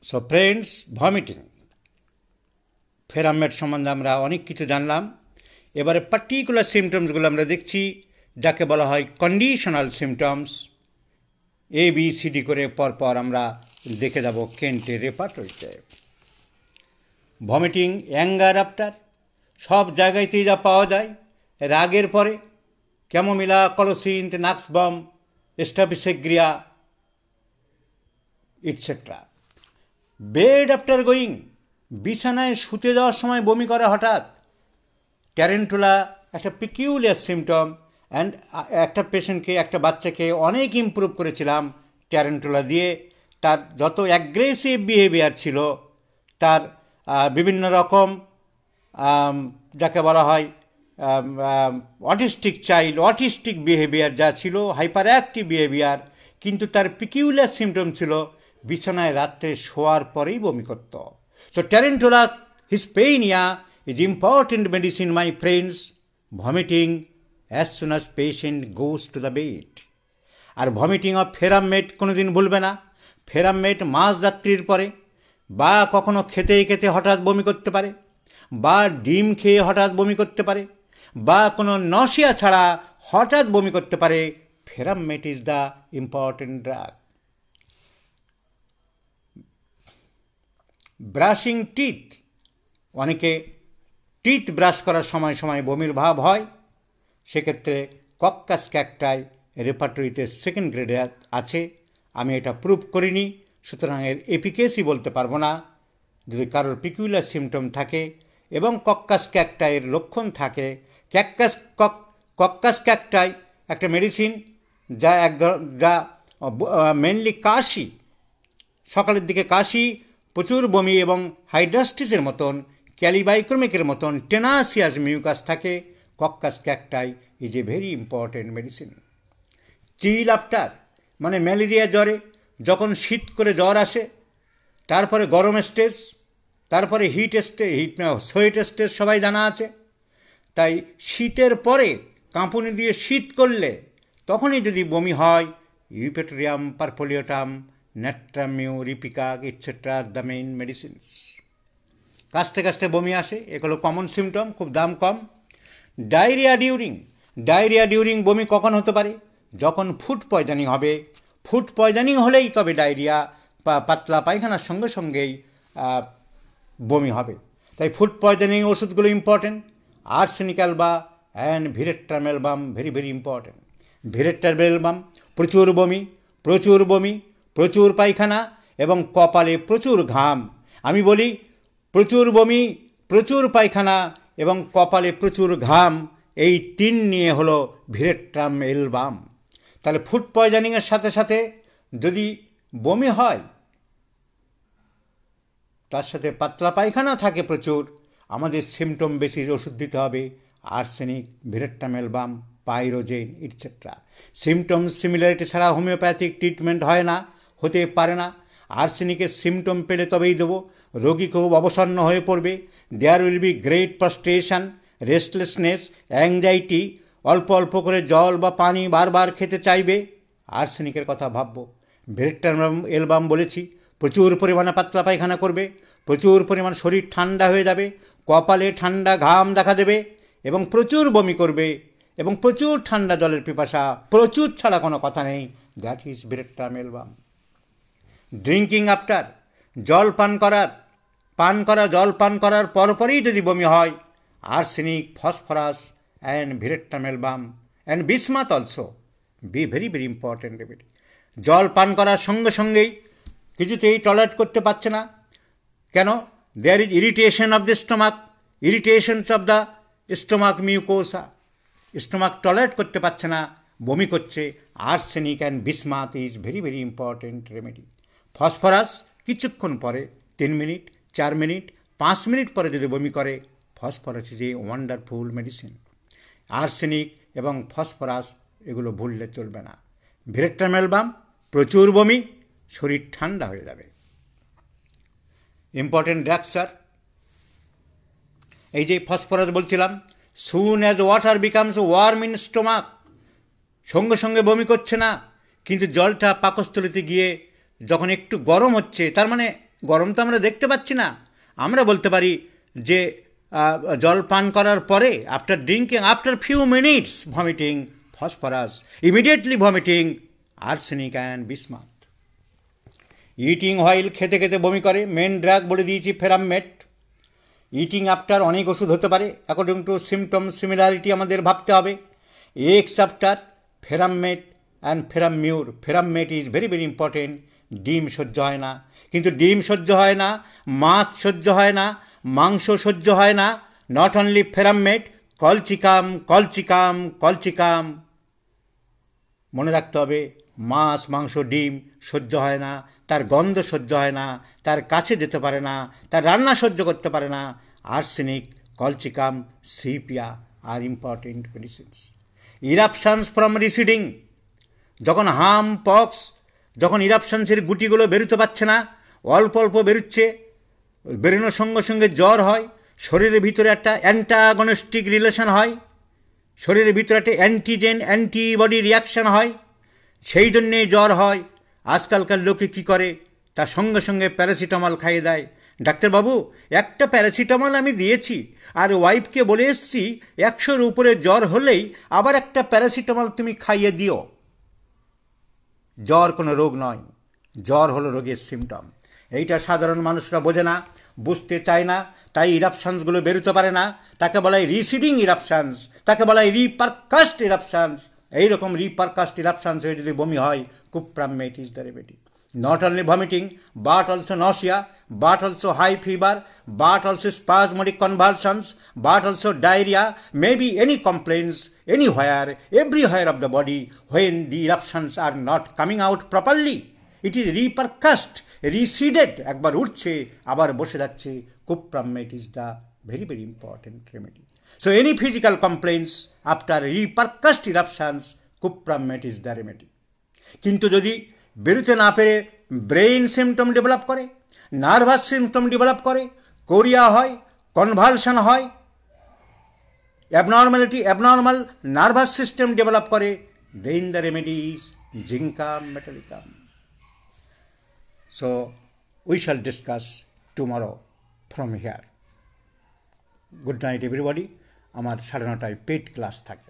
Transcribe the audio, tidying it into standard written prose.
So friends, vomiting ফেরামেট সম্বন্ধে আমরা অনেক কিছু জানলাম। এবারে পার্টিকুলার সিমটমসগুলো আমরা দেখছি, যাকে বলা হয় কন্ডিশনাল সিমটমস। ABCD করে পরপর আমরা দেখে যাব কেন্টের রেপার্টরিতে। ভমিটিং, অ্যাঙ্গার আফটার, সব জায়গাতেই যা পাওয়া যায়। রাগের পরে chamomilla, colocynth, nux vom, staphysagria etcetera. Bed after going, বিছানায় শুতে যাওয়ার সময় বমি করে হঠাৎ। ট্যারেন্টুলা একটা পিকিউলিয়ার সিমটম, অ্যান্ড একটা পেশেন্টকে, একটা বাচ্চাকে অনেক ইমপ্রুভ করেছিলাম ট্যারেন্টুলা দিয়ে। তার যত অ্যাগ্রেসিভ বিহেভিয়ার ছিল, তার বিভিন্ন রকম যাকে বলা হয় অটিস্টিক চাইল্ড, অটিস্টিক বিহেভিয়ার যা ছিল, হাইপার অ্যাক্টিভ বিহেভিয়ার, কিন্তু তার পিকিউলিয়ার সিমটম ছিল বিছানায় রাত্রে শোয়ার পরেই বমি করত। So tarentula hispanica is important medicine, my friends. Vomiting as soon as patient goes to the bed. আর ভমিটিং অফ ফেরামেট কোনোদিন ভুলবে না। ফেরামেট মাঝরাত্রির পরে, বা কখনো খেতে খেতে হঠাৎ বমি করতে পারে, বা ডিম খেয়ে হঠাৎ বমি করতে পারে, বা কোনো নশিয়া ছাড়া হঠাৎ বমি করতে পারে। Ferrum met is the important drug. Brushing teeth, অনেকে টিথ ব্রাশ করার সময় সময় বমির ভাব হয়, সেক্ষেত্রে কক্কাস ক্যাকটাই রেপার্টরিতে সেকেন্ড গ্রেডে আছে। আমি এটা প্রুভ করিনি, সুতরাং এর এফিকেসি বলতে পারবো না। যদি কারোর পিকুলার সিমটম থাকে এবং কক্কাস ক্যাকটাইয়ের লক্ষণ থাকে, কক্কাস ক্যাকটাই একটা মেডিসিন যা মেনলি কাশি, সকালের দিকে কাশি, প্রচুর বমি এবং হাইড্রাস্টিসের মতন, ক্যালিবাইক্রমিকের মতন টেনাসিয়াস মিউকাস থাকে। Coccus cacti is a very important medicine. Chill after, মানে ম্যালেরিয়া জ্বরে, যখন শীত করে জ্বর আসে, তারপরে গরম স্টেজ, তারপরে সোয়েট স্টেজ সবাই জানা আছে। তাই শীতের পরে কাঁপুনি দিয়ে শীত করলে তখনই যদি বমি হয়, eupatorium perfoliatum, natrum mur, ipecac etcetera the main medicines. কাশতে কাশতে বমি আসে, এগুলো কমন সিমটম, খুব দাম কম। ডায়রিয়া ডিউরিং বমি কখন হতে পারে? যখন ফুড পয়জনিং হবে। ফুড পয়জনিং হলেই তবে ডায়রিয়া বা পাতলা পায়খানার সঙ্গে সঙ্গেই বমি হবে। তাই ফুড পয়জনিং ওষুধগুলো important. Arsenic album and veratrum album very very important. Veratrum album, প্রচুর বমি, প্রচুর পায়খানা এবং কপালে প্রচুর ঘাম। আমি বলি প্রচুর বমি, প্রচুর পায়খানা এবং কপালে প্রচুর ঘাম, এই তিন নিয়ে হলো ভিরেট্রাম অ্যালবাম। তাহলে ফুড পয়জনিংয়ের সাথে সাথে যদি বমি হয়, তার সাথে পাতলা পায়খানা থাকে প্রচুর, আমাদের সিমটম বেশি ওষুধ দিতে হবে। Arsenic, veratrum album, pyrogen etcetera. Symptom similarity ছাড়া হোমিওপ্যাথিক ট্রিটমেন্ট হয় না, হতে পারে না। আর্সেনিকের সিমটম পেলে তবেই দেবো। রোগী খুব অবসন্ন হয়ে পড়বে। There will be great frustration, restlessness, anxiety, অল্প অল্প করে জল বা পানি বারবার খেতে চাইবে। আর্সেনিকের কথা ভাববো। ভিরেট্রাম অ্যালবাম বলেছি, প্রচুর পরিমাণে পাতলা পায়খানা করবে, প্রচুর পরিমাণ শরীর ঠান্ডা হয়ে যাবে, কপালে ঠান্ডা ঘাম দেখা দেবে এবং প্রচুর বমি করবে এবং প্রচুর ঠান্ডা জলের পিপাসা, প্রচুর ছাড়া কোনো কথা নেই। That is veratrum album. Drinking after, জল পান করার পরপরই যদি বমি হয়, arsenic, phosphorus and veratrum album and bismuth also be very very important remedy. জল পান করার সঙ্গে সঙ্গেই কিছুতেই টলারেট করতে পারছে না, কেন? There is irritation of the stomach, irritations of the stomach mucosa. Stomach tolerate করতে পারছে না, বমি করছে। Arsenic and bismuth is very very important remedy. Phosphorus, কিছুক্ষণ পরে, 3 মিনিট, 4 মিনিট, 5 মিনিট পরে যদি বমি করে, phosphorus is a wonderful medicine. Arsenic এবং ফসফরাস এগুলো ভুললে চলবে না। ভিরেট্রাম অ্যালবাম, প্রচুর বমি, শরীর ঠান্ডা হয়ে যাবে। ইম্পর্টেন্ট ড্রাগ স্যার, এই যে ফসফরাস বলছিলাম, soon as water becomes warm in stomach, সঙ্গে সঙ্গে বমি করছে না, কিন্তু জলটা পাকস্থলিতে গিয়ে যখন একটু গরম হচ্ছে, তার মানে গরম তো আমরা দেখতে পাচ্ছি না। আমরা বলতে পারি যে জল পান করার পরে after drinking, after few minutes vomiting phosphorus, immediately vomiting arsenic and bismuth. Eating oil, খেতে খেতে বমি করে, মেন ড্রাগ বলে দিয়েছি ফেরামমেট। ইটিং আফটার অনেক ওষুধ হতে পারে, অ্যাকর্ডিং টু সিমটম সিমিলারিটি আমাদের ভাবতে হবে। Eggs after ferrum met and ferrum mur. Ferrum met is very very important. ডিম সহ্য হয় না, কিন্তু ডিম সহ্য হয় না, মাছ সহ্য হয় না, মাংস সহ্য হয় না। Not only ferrum met, colchicum colchicum colchicum. মনে রাখতে হবে, মাছ মাংস ডিম সহ্য হয় না, তার গন্ধ সহ্য হয় না, তার কাছে যেতে পারে না, তার রান্না সহ্য করতে পারে না। Arsenic, colchicum, sepia are important medicines. Eruptions from receding, যখন হাম পক্স, যখন ইরাপশানসের গুটিগুলো বেরোতে পারছে না, অল্প অল্প বেরোচ্ছে, বেরোনোর সঙ্গে সঙ্গে জ্বর হয়, শরীরের ভিতরে একটা অ্যান্টাগনিস্টিক রিলেশন হয়, শরীরের ভিতরে একটা অ্যান্টিজেন অ্যান্টিবডি রিয়াকশান হয়, সেই জন্যে জ্বর হয়। আজকালকার লোকে কী করে, তার সঙ্গে সঙ্গে প্যারাসিটামল খাইয়ে দেয়। ডাক্তারবাবু, একটা প্যারাসিটামল আমি দিয়েছি, আর ওয়াইফকে বলে এসছি 100-র উপরে জ্বর হলেই আবার একটা প্যারাসিটামল তুমি খাইয়ে দিও। জ্বর কোনো রোগ নয়, জ্বর হলো রোগের সিমটম। এইটা সাধারণ মানুষরা বোঝে না, বুঝতে চায় না, তাই ইরাপশানসগুলো বেরোতে পারে না। তাকে বলা হয় রিসিডিং ইরাপশানস, তাকে বলা হয় রিপারকাস্ট ইরাপশানস। এইরকম রিপারকাস্ট ইরাপশানস হয়ে যদি বমি হয়, cuprum met is the remedy. Not only vomiting, but also nausea, but also high fever, but also spasmodic convulsions, but also diarrhea, maybe any complaints anywhere, everywhere of the body when the eruptions are not coming out properly. It is repercussed, receded, একবার উঠছে আবার বসে যাচ্ছে। Cuprammate is the very very important remedy. So any physical complaints after repercussed eruptions, Cuprammate is the remedy. কিন্তু যদি বেরোতে না পেরে ব্রেইন সিমটম ডেভেলপ করে, নার্ভাস সিমটম ডেভেলপ করে, কোরিয়া হয়, কনভালশন হয়, অ্যাবনর্মাল নার্ভাস সিস্টেম ডেভেলপ করে, then the remedy is zincum metallicum. So we shall discuss tomorrow from here. Good night everybody. আমার 9:30টায় পেড ক্লাস থাকে।